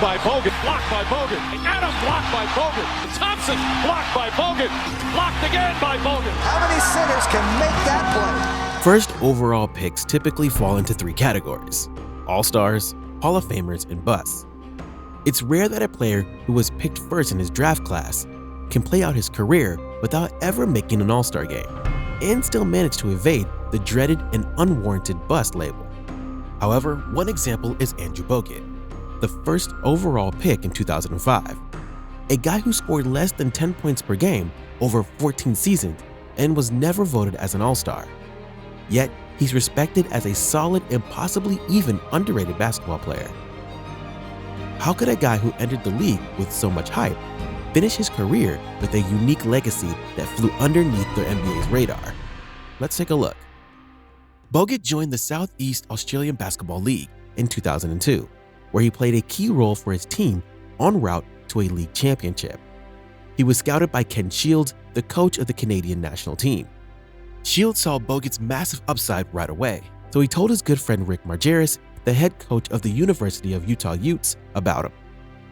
by Bogut, blocked by Bogut. Adam blocked by Bogut. Thompson blocked by Bogut. Blocked again by Bogut. How many centers can make that play? First overall picks typically fall into three categories: All-Stars, Hall of Famers, and busts. It's rare that a player who was picked first in his draft class can play out his career without ever making an All-Star game and still manage to evade the dreaded and unwarranted bust label. However, one example is Andrew Bogut, the first overall pick in 2005, a guy who scored less than 10 points per game over 14 seasons and was never voted as an All-Star. Yet, he's respected as a solid and possibly even underrated basketball player. How could a guy who entered the league with so much hype finish his career with a unique legacy that flew underneath the NBA's radar? Let's take a look. Bogut joined the Southeast Australian Basketball League in 2002, where he played a key role for his team en route to a league championship. He was scouted by Ken Shields, the coach of the Canadian national team. Shields saw Bogut's massive upside right away, so he told his good friend Rick Margeris, the head coach of the University of Utah Utes, about him.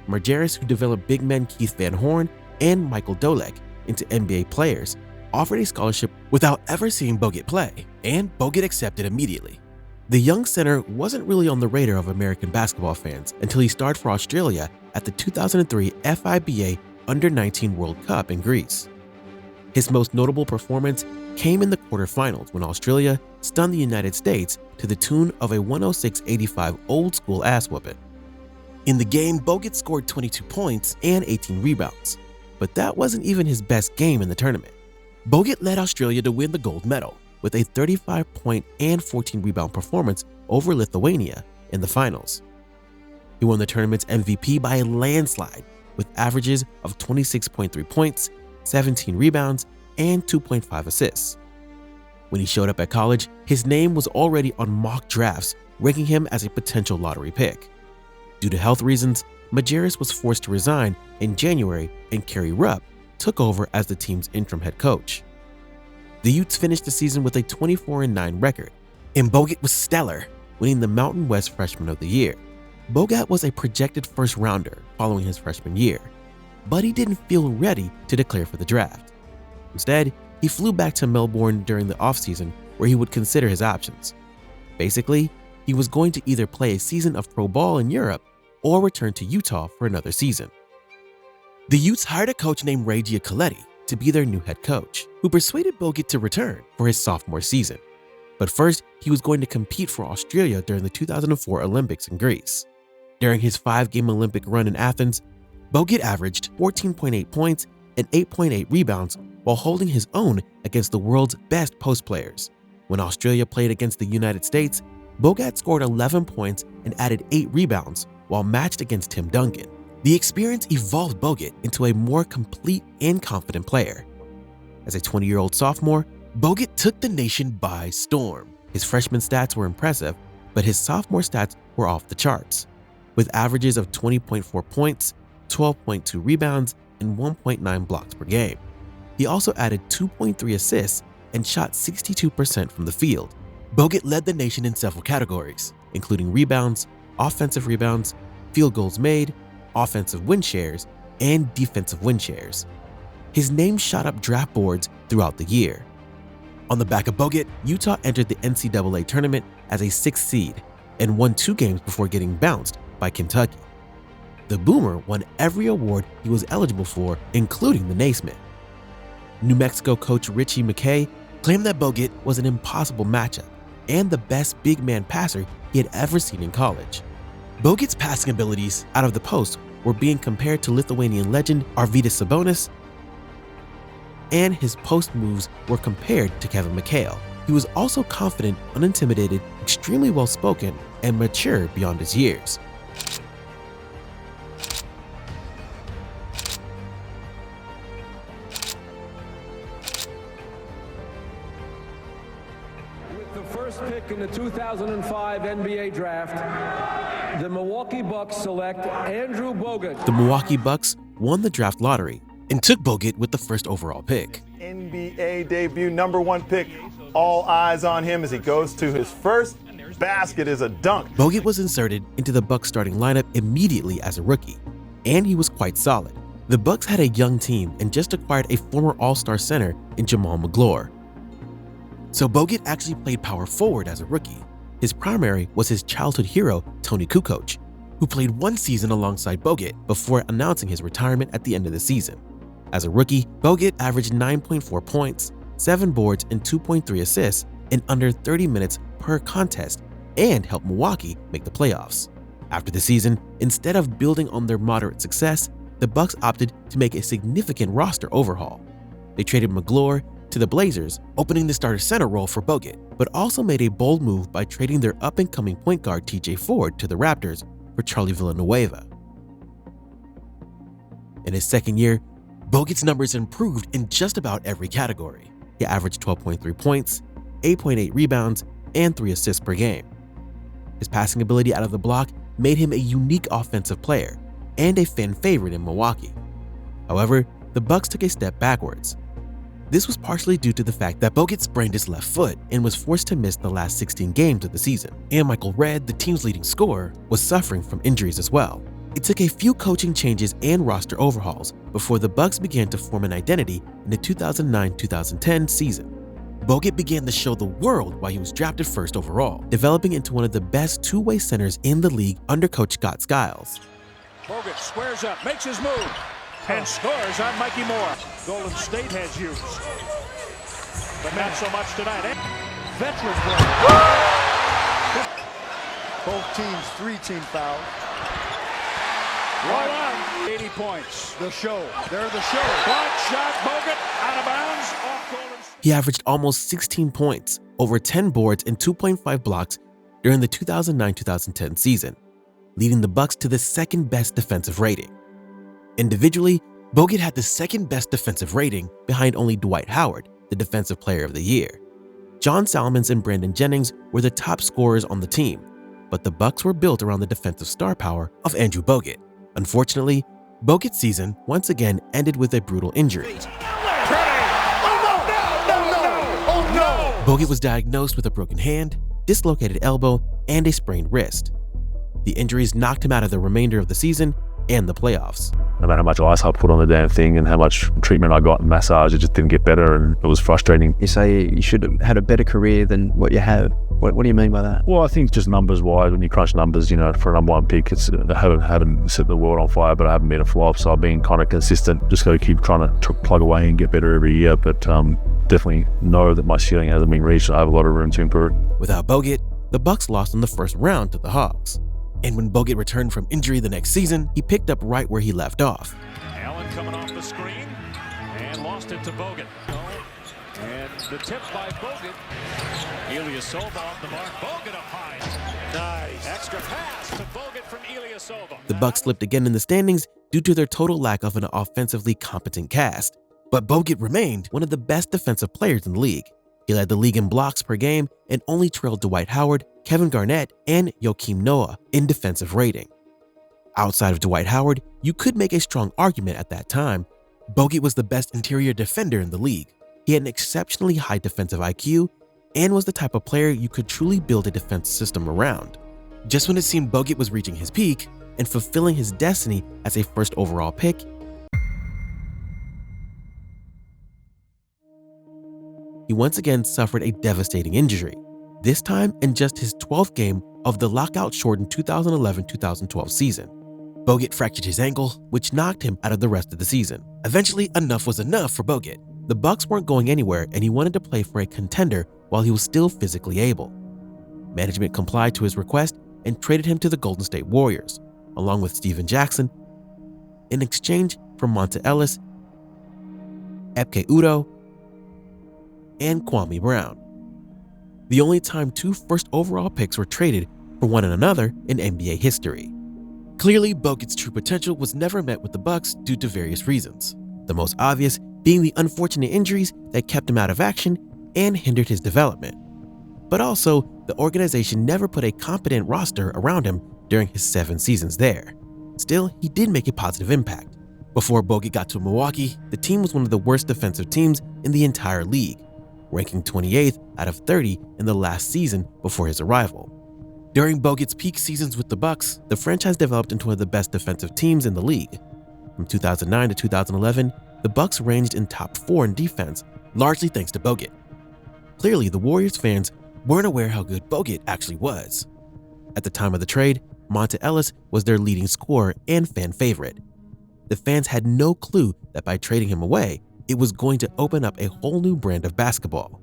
Margeris, who developed big men Keith Van Horn and Michael Dolek into NBA players, offered a scholarship without ever seeing Bogut play, and Bogut accepted immediately. The young center wasn't really on the radar of American basketball fans until he starred for Australia at the 2003 FIBA Under-19 World Cup in Greece. His most notable performance came in the quarterfinals when Australia stunned the United States to the tune of a 106-85 old-school ass-whooping. In the game, Bogut scored 22 points and 18 rebounds, but that wasn't even his best game in the tournament. Bogut led Australia to win the gold medal with a 35-point and 14-rebound performance over Lithuania in the finals. He won the tournament's MVP by a landslide with averages of 26.3 points, 17 rebounds, and 2.5 assists. When he showed up at college, his name was already on mock drafts, ranking him as a potential lottery pick. Due to health reasons, Margeris was forced to resign in January, and Kerry Rupp took over as the team's interim head coach. The Utes finished the season with a 24-9 record, and Bogut was stellar, winning the Mountain West Freshman of the Year. Bogut was a projected first-rounder following his freshman year, but he didn't feel ready to declare for the draft. Instead, he flew back to Melbourne during the offseason where he would consider his options. Basically, he was going to either play a season of pro ball in Europe or return to Utah for another season. The Utes hired a coach named Ray Giacoletti to be their new head coach, who persuaded Bogut to return for his sophomore season. But first, he was going to compete for Australia during the 2004 Olympics in Greece. During his 5-game Olympic run in Athens, Bogut averaged 14.8 points and 8.8 rebounds while holding his own against the world's best post players. When Australia played against the United States, Bogut scored 11 points and added 8 rebounds while matched against Tim Duncan. The experience evolved Bogut into a more complete and confident player. As a 20-year-old sophomore, Bogut took the nation by storm. His freshman stats were impressive, but his sophomore stats were off the charts, with averages of 20.4 points, 12.2 rebounds, and 1.9 blocks per game. He also added 2.3 assists and shot 62% from the field. Bogut led the nation in several categories, including rebounds, offensive rebounds, field goals made, offensive win shares, and defensive win shares. His name shot up draft boards throughout the year. On the back of Bogut, Utah entered the NCAA tournament as a 6th seed and won 2 games before getting bounced by Kentucky. The Boomer won every award he was eligible for, including the Naismith. New Mexico coach Richie McKay claimed that Bogut was an impossible matchup and the best big man passer he had ever seen in college. Bogut's passing abilities out of the post were being compared to Lithuanian legend Arvydas Sabonis, and his post moves were compared to Kevin McHale. He was also confident, unintimidated, extremely well-spoken, and mature beyond his years. With the first pick in the 2005 NBA Draft, the Milwaukee Bucks select Andrew Bogut. The Milwaukee Bucks won the draft lottery and took Bogut with the first overall pick. NBA debut, #1 pick. All eyes on him as he goes to his first basket is a dunk. Bogut was inserted into the Bucks starting lineup immediately as a rookie, and he was quite solid. The Bucks had a young team and just acquired a former All-Star center in Jamal Magloire. So Bogut actually played power forward as a rookie. His primary was his childhood hero, Tony Kukoc, who played one season alongside Bogut before announcing his retirement at the end of the season. As a rookie, Bogut averaged 9.4 points, 7 boards, and 2.3 assists in under 30 minutes per contest and helped Milwaukee make the playoffs. After the season, instead of building on their moderate success, the Bucks opted to make a significant roster overhaul. They traded Magloire to the Blazers, opening the starter center role for Bogut, but also made a bold move by trading their up-and-coming point guard TJ Ford to the Raptors for Charlie Villanueva. In his second year, Bogut's numbers improved in just about every category. He averaged 12.3 points, 8.8 rebounds, and 3 assists per game. His passing ability out of the block made him a unique offensive player and a fan favorite in Milwaukee. However, the Bucks took a step backwards. This was partially due to the fact that Bogut sprained his left foot and was forced to miss the last 16 games of the season, and Michael Redd, the team's leading scorer, was suffering from injuries as well. It took a few coaching changes and roster overhauls before the Bucks began to form an identity in the 2009-2010 season. Bogut began to show the world why he was drafted first overall, developing into one of the best two-way centers in the league under coach Scott Skiles. Bogut squares up, makes his move, and scores on Mikey Moore. Golden State has used, but not so much tonight. Veteran play. Both teams, 3-team foul. Roll on. 80 points. The show. They're the show. Block shot, Bogut, out of bounds, off Golden State. He averaged almost 16 points, over 10 boards, and 2.5 blocks during the 2009-2010 season, leading the Bucks to the second-best defensive rating. Individually, Bogut had the second-best defensive rating behind only Dwight Howard, the Defensive Player of the Year. John Salmons and Brandon Jennings were the top scorers on the team, but the Bucks were built around the defensive star power of Andrew Bogut. Unfortunately, Bogut's season once again ended with a brutal injury. Bogut was diagnosed with a broken hand, dislocated elbow, and a sprained wrist. The injuries knocked him out of the remainder of the season and the playoffs. No matter how much ice I put on the damn thing and how much treatment I got and massage, it just didn't get better, and it was frustrating. You say you should have had a better career than what you have. What do you mean by that? Well, I think just numbers-wise, when you crunch numbers, you know, for a number one pick, I haven't set the world on fire, but I haven't been a flop, so I've been kind of consistent. Just got to keep trying to plug away and get better every year, but definitely know that my ceiling hasn't been reached. I have a lot of room to improve. Without Bogut, the Bucks lost in the first round to the Hawks. And when Bogut returned from injury the next season, he picked up right where he left off. Allen coming off the screen and lost it to Bogut. And the tip by Bogut. Ilyasova off the mark. Bogut up high. Nice. Extra pass to Bogut from Ilyasova. The Bucks slipped again in the standings due to their total lack of an offensively competent cast. But Bogut remained one of the best defensive players in the league. He led the league in blocks per game and only trailed Dwight Howard, Kevin Garnett, and Joakim Noah in defensive rating. Outside of Dwight Howard, you could make a strong argument at that time. Bogut was the best interior defender in the league. He had an exceptionally high defensive IQ and was the type of player you could truly build a defense system around. Just when it seemed Bogut was reaching his peak and fulfilling his destiny as a first overall pick, he once again suffered a devastating injury, this time in just his 12th game of the lockout-shortened 2011-2012 season. Bogut fractured his ankle, which knocked him out of the rest of the season. Eventually, enough was enough for Bogut. The Bucks weren't going anywhere, and he wanted to play for a contender while he was still physically able. Management complied to his request and traded him to the Golden State Warriors, along with Steven Jackson, in exchange for Monta Ellis, Epke Udoh, and Kwame Brown. The only time 2 first overall picks were traded for one another in NBA history. Clearly, Bogut's true potential was never met with the Bucks due to various reasons, the most obvious being the unfortunate injuries that kept him out of action and hindered his development. But also, the organization never put a competent roster around him during his 7 seasons there. Still, he did make a positive impact. Before Bogut got to Milwaukee, the team was one of the worst defensive teams in the entire league, ranking 28th out of 30 in the last season before his arrival. During Bogut's peak seasons with the Bucks, the franchise developed into one of the best defensive teams in the league. From 2009 to 2011, the Bucks ranged in top 4 in defense, largely thanks to Bogut. Clearly, the Warriors fans weren't aware how good Bogut actually was. At the time of the trade, Monta Ellis was their leading scorer and fan favorite. The fans had no clue that by trading him away, it was going to open up a whole new brand of basketball.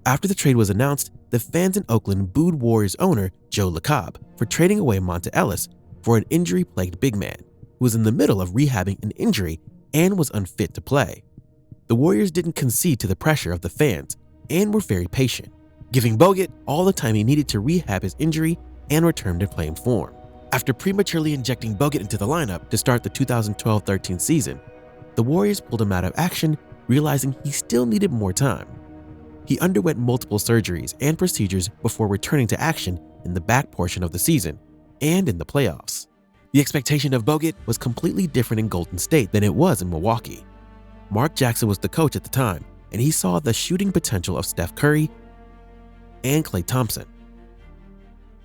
After the trade was announced, the fans in Oakland booed Warriors owner Joe LaCob for trading away Monta Ellis for an injury-plagued big man who was in the middle of rehabbing an injury and was unfit to play. The Warriors didn't concede to the pressure of the fans and were very patient, giving Bogut all the time he needed to rehab his injury and return to playing form. After prematurely injecting Bogut into the lineup to start the 2012-13 season, the Warriors pulled him out of action, realizing he still needed more time. He underwent multiple surgeries and procedures before returning to action in the back portion of the season and in the playoffs. The expectation of Bogut was completely different in Golden State than it was in Milwaukee. Mark Jackson was the coach at the time, and he saw the shooting potential of Steph Curry and Klay Thompson.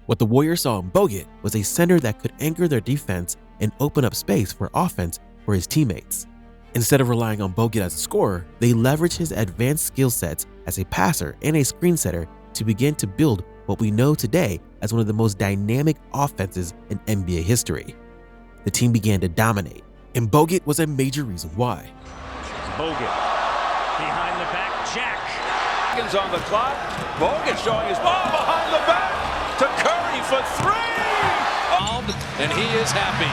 What the Warriors saw in Bogut was a center that could anchor their defense and open up space for offense for his teammates. Instead of relying on Bogut as a scorer, they leveraged his advanced skill sets as a passer and a screen setter to begin to build what we know today as one of the most dynamic offenses in NBA history. The team began to dominate, and Bogut was a major reason why. Bogut behind the back, Jack. Seconds on the clock. Bogut showing his ball behind the back to Curry for 3. And he is happy.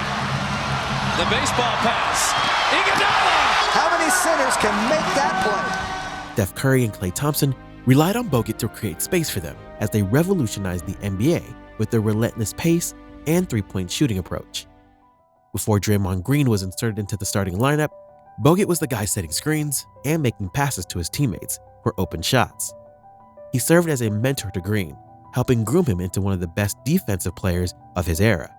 The baseball pass. Iguodala. How many centers can make that play? Steph Curry and Klay Thompson relied on Bogut to create space for them as they revolutionized the NBA with their relentless pace and three-point shooting approach. Before Draymond Green was inserted into the starting lineup, Bogut was the guy setting screens and making passes to his teammates for open shots. He served as a mentor to Green, helping groom him into one of the best defensive players of his era.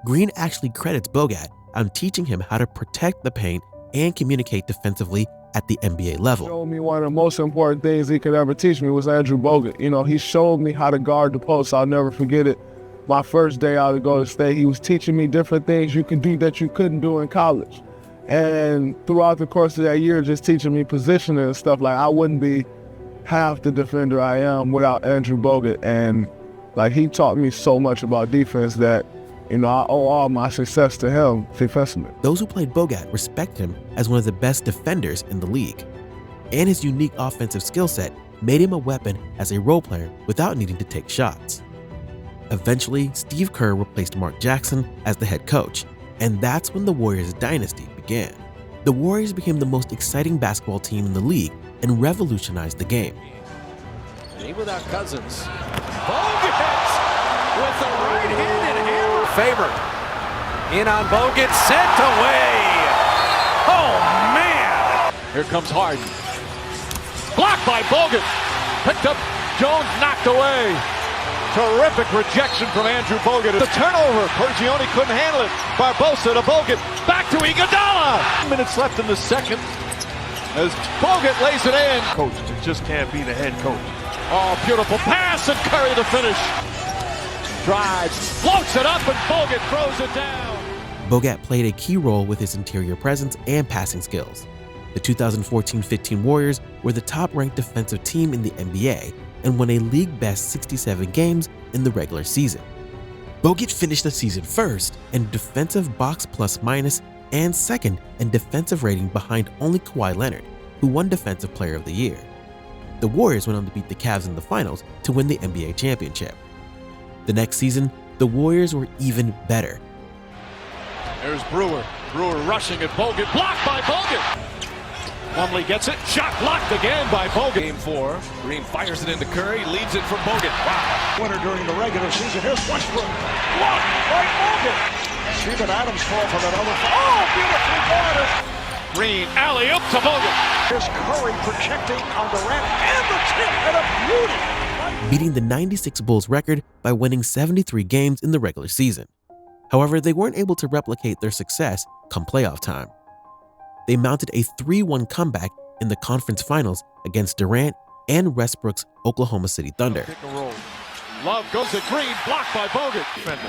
Green actually credits Bogut on teaching him how to protect the paint and communicate defensively at the NBA level. Showed me one of the most important things he could ever teach me was Andrew Bogut. You know, he showed me how to guard the post. I'll never forget it. My first day out of Golden State, he was teaching me different things you can do that you couldn't do in college. And throughout the course of that year, just teaching me positioning and stuff, like I wouldn't be half the defender I am without Andrew Bogut. And like he taught me so much about defense that, you know, I owe all my success to him defensively. Those who played Bogut respect him as one of the best defenders in the league. And his unique offensive skill set made him a weapon as a role player without needing to take shots. Eventually, Steve Kerr replaced Mark Jackson as the head coach, and that's when the Warriors' dynasty began. The Warriors became the most exciting basketball team in the league and revolutionized the game. And he without Cousins. Bogut with the right-handed hammer. Favored. In on Bogut, sent away. Oh, man. Here comes Harden. Blocked by Bogut. Picked up, Jones knocked away. Terrific rejection from Andrew Bogut. The turnover. Pergioni couldn't handle it. Barbosa to Bogut. Back to Iguodala. Minutes left in the second as Bogut lays it in. Coach, it just can't be the head coach. Oh, beautiful pass and Curry to finish. Drives, floats it up and Bogut throws it down. Bogut played a key role with his interior presence and passing skills. The 2014-15 Warriors were the top-ranked defensive team in the NBA and won a league-best 67 games in the regular season. Bogut finished the season first in defensive box plus-minus and second in defensive rating behind only Kawhi Leonard, who won Defensive Player of the Year. The Warriors went on to beat the Cavs in the finals to win the NBA championship. The next season, the Warriors were even better. There's Brewer. Brewer rushing at Bogut. Blocked by Bogut. Plumlee gets it. Shot blocked again by Bogut. Game 4. Green fires it into Curry. Leads it from Bogut. Wow. Winner during the regular season. Here's Westbrook. Blocked by Bogut. Steven Adams called for that other. Oh, beautifully guarded. Green alley-oop to Bogut. Here's Curry projecting on the rim and the tip and a beauty. Beating the '96 Bulls record by winning 73 games in the regular season. However, they weren't able to replicate their success come playoff time. They mounted a 3-1 comeback in the conference finals against Durant and Westbrook's Oklahoma City Thunder. Pick and roll. Love goes at Green, blocked by Bogut. Defender.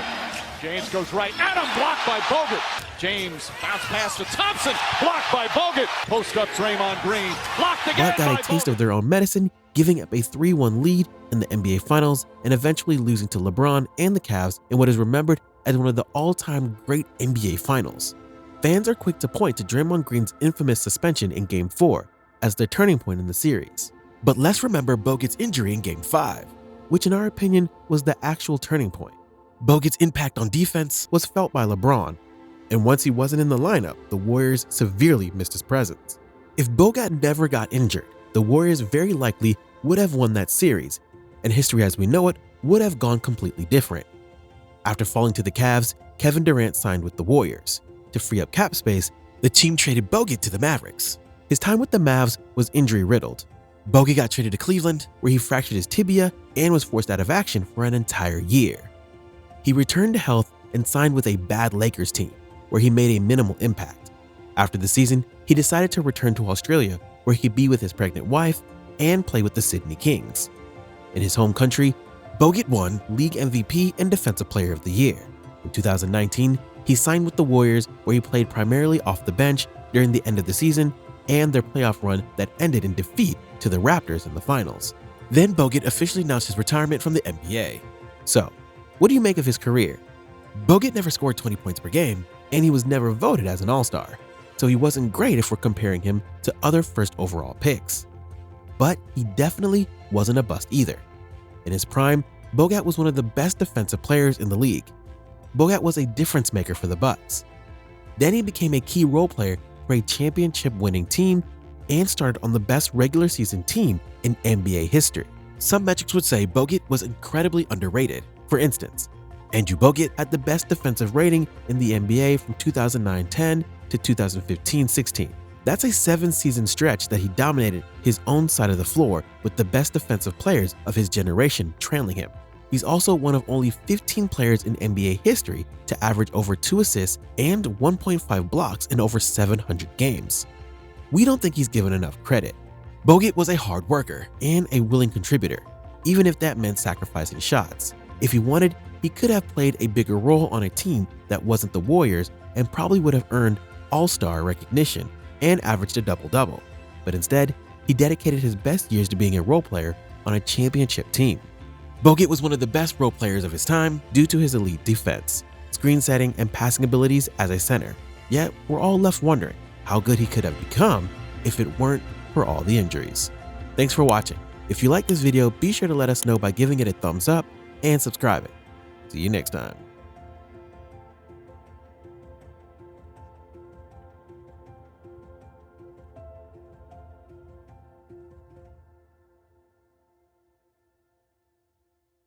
James goes right at him, blocked by Bogut. James bounce pass to Thompson, blocked by Bogut. Post up Draymond Green, blocked again but got by a taste Bogut. of their own medicine, giving up a 3-1 lead in the NBA Finals and eventually losing to LeBron and the Cavs in what is remembered as one of the all-time great NBA Finals. Fans are quick to point to Draymond Green's infamous suspension in Game 4 as their turning point in the series. But let's remember Bogut's injury in Game 5, which in our opinion was the actual turning point. Bogut's impact on defense was felt by LeBron, and once he wasn't in the lineup, the Warriors severely missed his presence. If Bogut never got injured, the Warriors very likely would have won that series, and history as we know it would have gone completely different. After falling to the Cavs, Kevin Durant signed with the Warriors. To free up cap space, the team traded Bogut to the Mavericks. His time with the Mavs was injury-riddled. Bogut got traded to Cleveland, where he fractured his tibia and was forced out of action for an entire year. He returned to health and signed with a bad Lakers team, where he made a minimal impact. After the season, he decided to return to Australia, where he could be with his pregnant wife and play with the Sydney Kings. In his home country, Bogut won League MVP and Defensive Player of the Year. In 2019, he signed with the Warriors, where he played primarily off the bench during the end of the season and their playoff run that ended in defeat to the Raptors in the finals. Then Bogut officially announced his retirement from the NBA. So, what do you make of his career? Bogut never scored 20 points per game, and he was never voted as an All-Star, so he wasn't great if we're comparing him to other first overall picks. But he definitely wasn't a bust either. In his prime, Bogut was one of the best defensive players in the league. Bogut was a difference maker for the Bucks. Then he became a key role player for a championship-winning team and started on the best regular season team in NBA history. Some metrics would say Bogut was incredibly underrated. For instance, Andrew Bogut had the best defensive rating in the NBA from 2009-10 to 2015-16. That's a 7-season stretch that he dominated his own side of the floor with the best defensive players of his generation trailing him. He's also one of only 15 players in NBA history to average over 2 assists and 1.5 blocks in over 700 games. We don't think he's given enough credit. Bogut was a hard worker and a willing contributor, even if that meant sacrificing shots. If he wanted, he could have played a bigger role on a team that wasn't the Warriors and probably would have earned All-Star recognition and averaged a double-double. But instead, he dedicated his best years to being a role player on a championship team. Bogut was one of the best role players of his time due to his elite defense, screen setting, and passing abilities as a center. Yet, we're all left wondering how good he could have become if it weren't for all the injuries. Thanks for watching. If you like this video, be sure to let us know by giving it a thumbs up and subscribing. See you next time.